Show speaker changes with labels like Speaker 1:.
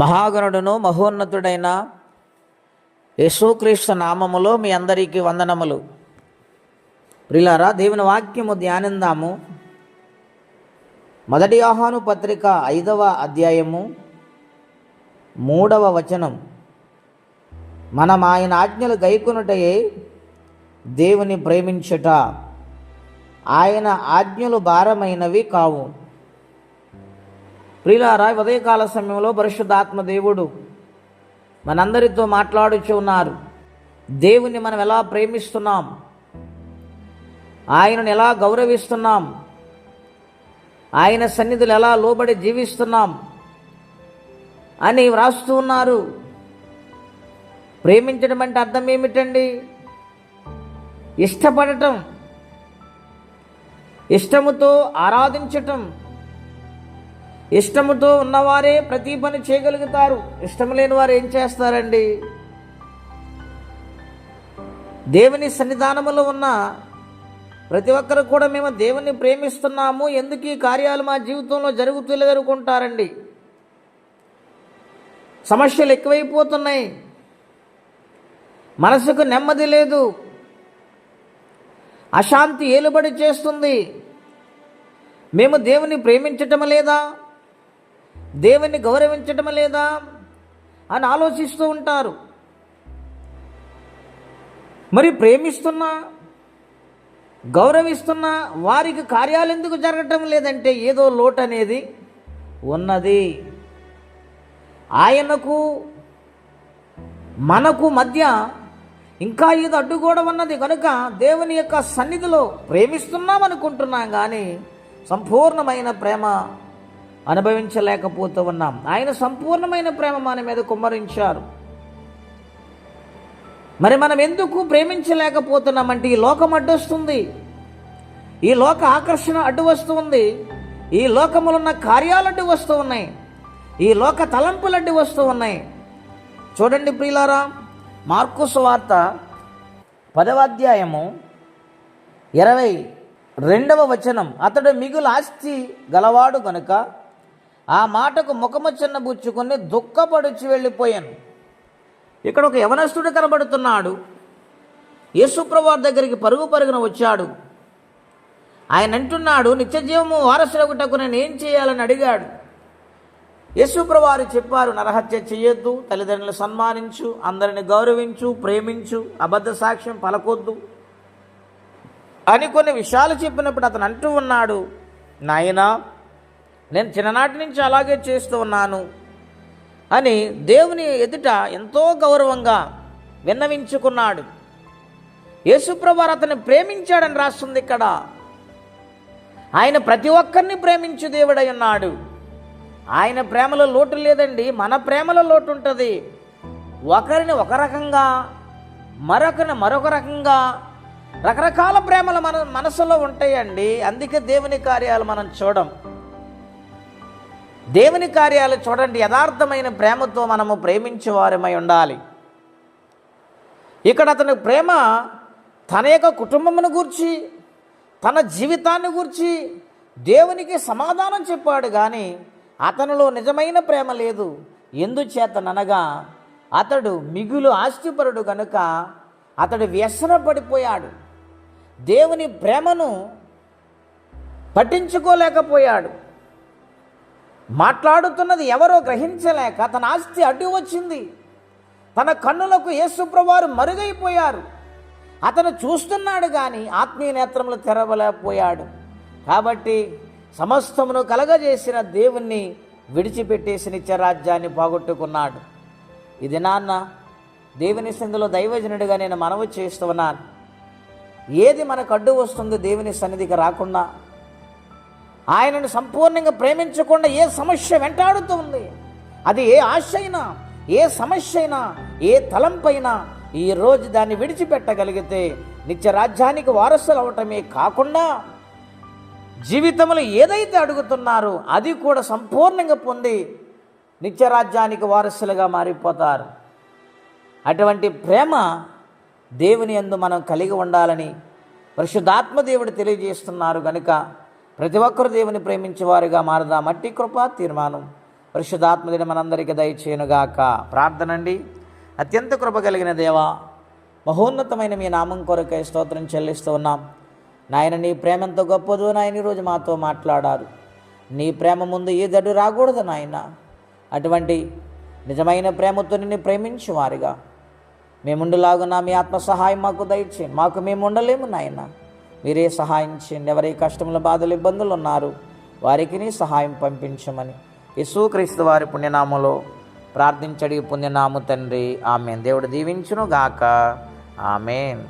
Speaker 1: మహాగణుడును మహోన్నతుడైన యేసుక్రీస్తు నామములో మీ అందరికీ వందనములు. ప్రియులారా, దేవుని వాక్యము ధ్యానిందాము. మొదటి యోహాను పత్రిక 5వ అధ్యాయము 3వ వచనం. మనం ఆయన ఆజ్ఞలు గైకొనుటయే దేవుని ప్రేమించుట, ఆయన ఆజ్ఞలు భారమైనవి కావు. ప్రియులారా, ఉదయకాల సమయంలో పరిశుద్ధాత్మ దేవుడు మనందరితో మాట్లాడుచూ ఉన్నారు. దేవుని మనం ఎలా ప్రేమిస్తున్నాం, ఆయనను ఎలా గౌరవిస్తున్నాం, ఆయన సన్నిధులు ఎలా లోబడి జీవిస్తున్నాం అని వ్రాస్తూ ఉన్నారు. ప్రేమించడం అంటే అర్థం ఏమిటండి? ఇష్టపడటం, ఇష్టముతో ఆరాధించటం. ఇష్టముతో ఉన్నవారే ప్రతి పని చేయగలుగుతారు. ఇష్టం లేని వారు ఏం చేస్తారండి? దేవుని సన్నిధానములో ఉన్న ప్రతి ఒక్కరు కూడా మేము దేవుని ప్రేమిస్తున్నాము, ఎందుకు ఈ కార్యాలు మా జీవితంలో జరుగుతలేదనుకుంటారండి. సమస్యలు ఎక్కువైపోతున్నాయి, మనసుకు నెమ్మది లేదు, అశాంతి ఏలుబడి చేస్తుంది. మేము దేవుని ప్రేమించటం లేదా, దేవుని గౌరవించటం లేదా అని ఆలోచిస్తూ ఉంటారు. మరి ప్రేమిస్తున్నా, గౌరవిస్తున్నా వారికి కార్యాలు ఎందుకు జరగటం లేదంటే ఏదో లోటు అనేది ఉన్నది. ఆయనకు మనకు మధ్య ఇంకా ఏదో అడ్డుగోడ ఉన్నది కనుక దేవుని యొక్క సన్నిధిలో ప్రేమిస్తున్నాం అనుకుంటున్నాం, కానీ సంపూర్ణమైన ప్రేమ అనుభవించలేకపోతూ ఉన్నాం. ఆయన సంపూర్ణమైన ప్రేమ మన మీద కుమ్మరించారు. మరి మనం ఎందుకు ప్రేమించలేకపోతున్నామంటే ఈ లోకం అడ్డొస్తుంది, ఈ లోక ఆకర్షణ అడ్డు వస్తూ ఉంది, ఈ లోకములున్న కార్యాలు అడ్డు వస్తూ ఉన్నాయి, ఈ లోక తలంపులు అడ్డు వస్తూ ఉన్నాయి. చూడండి ప్రియులారా, మార్కు సువార్త 10వ అధ్యాయము 22వ వచనం. అతడు మిగులు ఆస్తి గలవాడు గనుక ఆ మాటకు ముఖము చిన్నబుచ్చుకొని దుఃఖపడుచు వెళ్ళిపోయాను. ఇక్కడ ఒక యవనస్తుడు కనబడుతున్నాడు. యేసుప్రభువారి దగ్గరికి పరుగున వచ్చాడు. ఆయన అంటున్నాడు, నిత్యజీవము వారసులగుటకు నేను ఏం చేయాలని అడిగాడు. యేసుప్రభువారు చెప్పారు, నరహత్య చేయొద్దు, తల్లిదండ్రులను సన్మానించు, అందరిని గౌరవించు, ప్రేమించు, అబద్ధ సాక్ష్యం పలకొద్దు అని కొన్ని విషయాలు చెప్పినప్పుడు అతను అంటూ ఉన్నాడు, నాయనా, నేను చిన్ననాటి నుంచి అలాగే చేస్తూ ఉన్నాను అని దేవుని ఎదుట ఎంతో గౌరవంగా విన్నవించుకున్నాడు. యేసుప్రభువారు అతన్ని ప్రేమించాడని రాస్తుంది ఇక్కడ. ఆయన ప్రతి ఒక్కరిని ప్రేమించు దేవుడై ఉన్నాడు. ఆయన ప్రేమలో లోటు లేదండి, మన ప్రేమలో లోటు ఉంటుంది. ఒకరిని ఒక రకంగా, మరొకరిని మరొక రకంగా, రకరకాల ప్రేమలు మన మనసులో ఉంటాయండి. అందుకే దేవుని కార్యాలు మనం చూడం. దేవుని కార్యాలు చూడండి, యథార్థమైన ప్రేమతో మనము ప్రేమించేవారమై ఉండాలి. ఇక్కడ అతని ప్రేమ తన యొక్క కుటుంబమును గూర్చి, తన జీవితాన్ని గూర్చి దేవునికి సమాధానం చెప్పాడు, కానీ అతనిలో నిజమైన ప్రేమ లేదు. ఎందుచేతననగా అతడు మిగులు ఆస్తిపరుడు కనుక అతడు వ్యసన పడిపోయాడు. దేవుని ప్రేమను పట్టించుకోలేకపోయాడు. మాట్లాడుతున్నది ఎవరో గ్రహించలేక తన ఆస్తి అడ్డు వచ్చింది. తన కన్నులకు యేసుప్రభువారు మరుగైపోయారు. అతను చూస్తున్నాడు కానీ ఆత్మీయ నేత్రములు తెరవలేకపోయాడు. కాబట్టి సమస్తమును కలగజేసిన దేవుణ్ణి విడిచిపెట్టేసి నిత్యరాజ్యాన్ని పోగొట్టుకున్నాడు. ఇది నాన్న దేవుని సన్నిధిలో దైవజనుడిగా నేను మనవి చేస్తున్నాను. ఏది మనకు అడ్డు వస్తుంది దేవుని సన్నిధికి రాకుండా? ఆయనను సంపూర్ణంగా ప్రేమించకుండా ఏ సమస్య వెంటాడుతూ ఉంది, అది ఏ ఆశ అయినా, ఏ సమస్య అయినా, ఏ తలంపైనా ఈరోజు దాన్ని విడిచిపెట్టగలిగితే నిత్యరాజ్యానికి వారసులు అవటమే కాకుండా జీవితంలో ఏదైతే అడుగుతున్నారో అది కూడా సంపూర్ణంగా పొంది నిత్యరాజ్యానికి వారసులుగా మారిపోతారు. అటువంటి ప్రేమ దేవుని యందు మనం కలిగి ఉండాలని పరిశుద్ధాత్మ దేవుడు తెలియజేస్తున్నారు. కనుక ప్రతి ఒక్కరు దేవుని ప్రేమించేవారుగా మారదాం. మట్టి కృప తీర్మానం పరిశుద్ధాత్మదిన మనందరికీ దయచేయునుగాక. ప్రార్థనండి. అత్యంత కృప కలిగిన దేవా, మహోన్నతమైన మీ నామం కొరకై స్తోత్రం చెల్లిస్తూ ఉన్నాం నాయన. నీ ప్రేమ ఎంత గొప్పదో నాయన, ఈరోజు మాతో మాట్లాడారు. నీ ప్రేమ ముందు ఏ జడ్డు రాకూడదు నాయన. అటువంటి నిజమైన ప్రేమతో నిన్ను ప్రేమించు వారిగా మేముండులాగున్నా మీ ఆత్మ సహాయం మాకు దయచేయండి. మాకు మేము ఉండలేము నాయన, మీరే సహాయం చేయండి. ఎవరి కష్టములు, బాధలు, ఇబ్బందులు ఉన్నారు వారికి నీ సహాయం పంపించమని యేసుక్రీస్తు వారి పుణ్యనామములో ప్రార్థించడి పుణ్యనాము తండ్రి. ఆమేన్. దేవుడు దీవించును గాక. ఆమేన్.